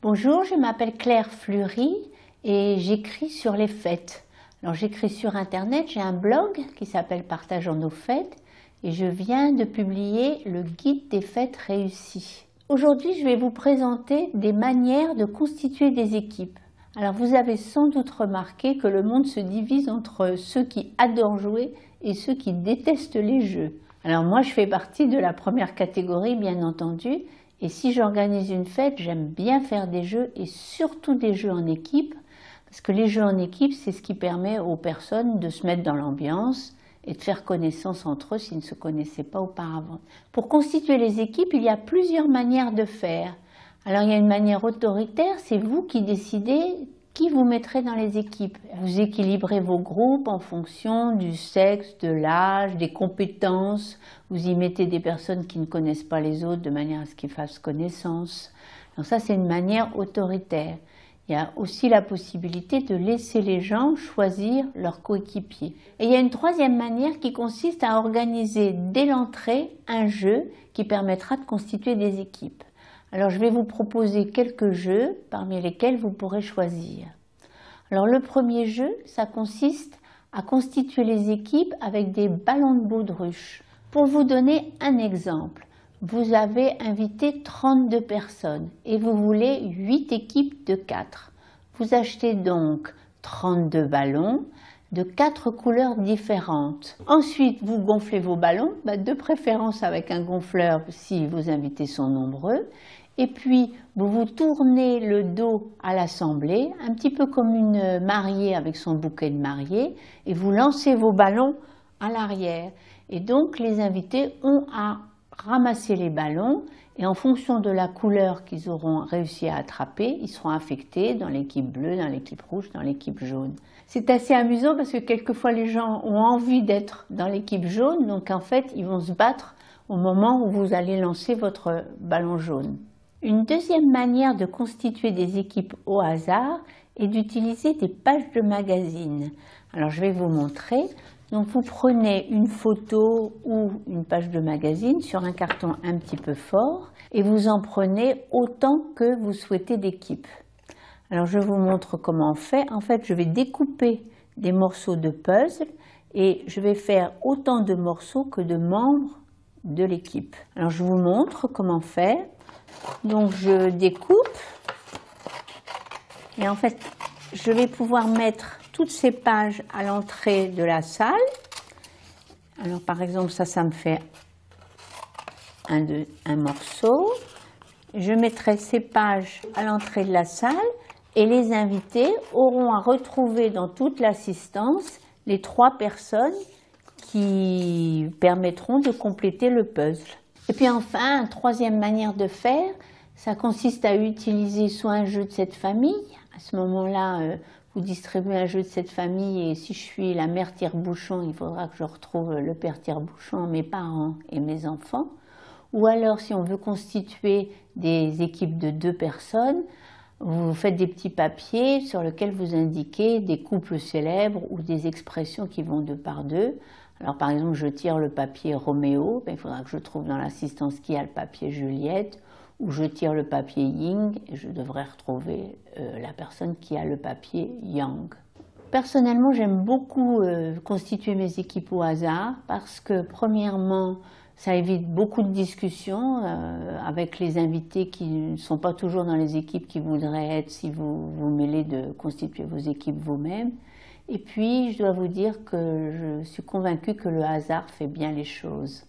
Bonjour, je m'appelle Claire Fleury et j'écris sur les fêtes. Alors j'écris sur internet, j'ai un blog qui s'appelle Partageons nos fêtes et je viens de publier le guide des fêtes réussies. Aujourd'hui, je vais vous présenter des manières de constituer des équipes. Alors vous avez sans doute remarqué que le monde se divise entre ceux qui adorent jouer et ceux qui détestent les jeux. Alors moi, je fais partie de la première catégorie, bien entendu. Et si j'organise une fête, j'aime bien faire des jeux et surtout des jeux en équipe, parce que les jeux en équipe, c'est ce qui permet aux personnes de se mettre dans l'ambiance et de faire connaissance entre eux s'ils ne se connaissaient pas auparavant. Pour constituer les équipes, il y a plusieurs manières de faire. Alors il y a une manière autoritaire, c'est vous qui décidez qui vous mettrez dans les équipes. Vous équilibrez vos groupes en fonction du sexe, de l'âge, des compétences. Vous y mettez des personnes qui ne connaissent pas les autres de manière à ce qu'ils fassent connaissance. Donc ça, c'est une manière autoritaire. Il y a aussi la possibilité de laisser les gens choisir leur coéquipier. Et il y a une troisième manière qui consiste à organiser dès l'entrée un jeu qui permettra de constituer des équipes. Alors je vais vous proposer quelques jeux parmi lesquels vous pourrez choisir. Alors le premier jeu, ça consiste à constituer les équipes avec des ballons de baudruche. Pour vous donner un exemple, vous avez invité 32 personnes et vous voulez 8 équipes de 4. Vous achetez donc 32 ballons de 4 couleurs différentes. Ensuite, vous gonflez vos ballons, de préférence avec un gonfleur si vos invités sont nombreux. Et puis, vous vous tournez le dos à l'assemblée, un petit peu comme une mariée avec son bouquet de mariée, et vous lancez vos ballons à l'arrière. Et donc, les invités ont à ramasser les ballons, et en fonction de la couleur qu'ils auront réussi à attraper, ils seront affectés dans l'équipe bleue, dans l'équipe rouge, dans l'équipe jaune. C'est assez amusant parce que quelquefois les gens ont envie d'être dans l'équipe jaune, donc en fait, ils vont se battre au moment où vous allez lancer votre ballon jaune. Une deuxième manière de constituer des équipes au hasard est d'utiliser des pages de magazine. Alors je vais vous montrer. Donc vous prenez une photo ou une page de magazine sur un carton un petit peu fort et vous en prenez autant que vous souhaitez d'équipes. Alors je vous montre comment on fait. En fait, je vais découper des morceaux de puzzle et je vais faire autant de morceaux que de membres de l'équipe. Alors je vous montre comment faire. Donc je découpe et en fait je vais pouvoir mettre toutes ces pages à l'entrée de la salle. Alors par exemple ça me fait un morceau. Je mettrai ces pages à l'entrée de la salle et les invités auront à retrouver dans toute l'assistance les 3 personnes qui permettront de compléter le puzzle. Et puis enfin, une troisième manière de faire, ça consiste à utiliser soit un jeu de cette famille. À ce moment-là, vous distribuez un jeu de cette famille et si je suis la mère tire-bouchon, il faudra que je retrouve le père tire-bouchon, mes parents et mes enfants. Ou alors, si on veut constituer des équipes de 2 personnes, vous faites des petits papiers sur lesquels vous indiquez des couples célèbres ou des expressions qui vont 2 par 2. Alors par exemple, je tire le papier Roméo, il faudra que je trouve dans l'assistance qui a le papier Juliette, ou je tire le papier Ying et je devrais retrouver la personne qui a le papier Yang. Personnellement, j'aime beaucoup constituer mes équipes au hasard parce que premièrement, ça évite beaucoup de discussions avec les invités qui ne sont pas toujours dans les équipes qui voudraient être si vous vous mêlez de constituer vos équipes vous-même. Et puis, je dois vous dire que je suis convaincue que le hasard fait bien les choses.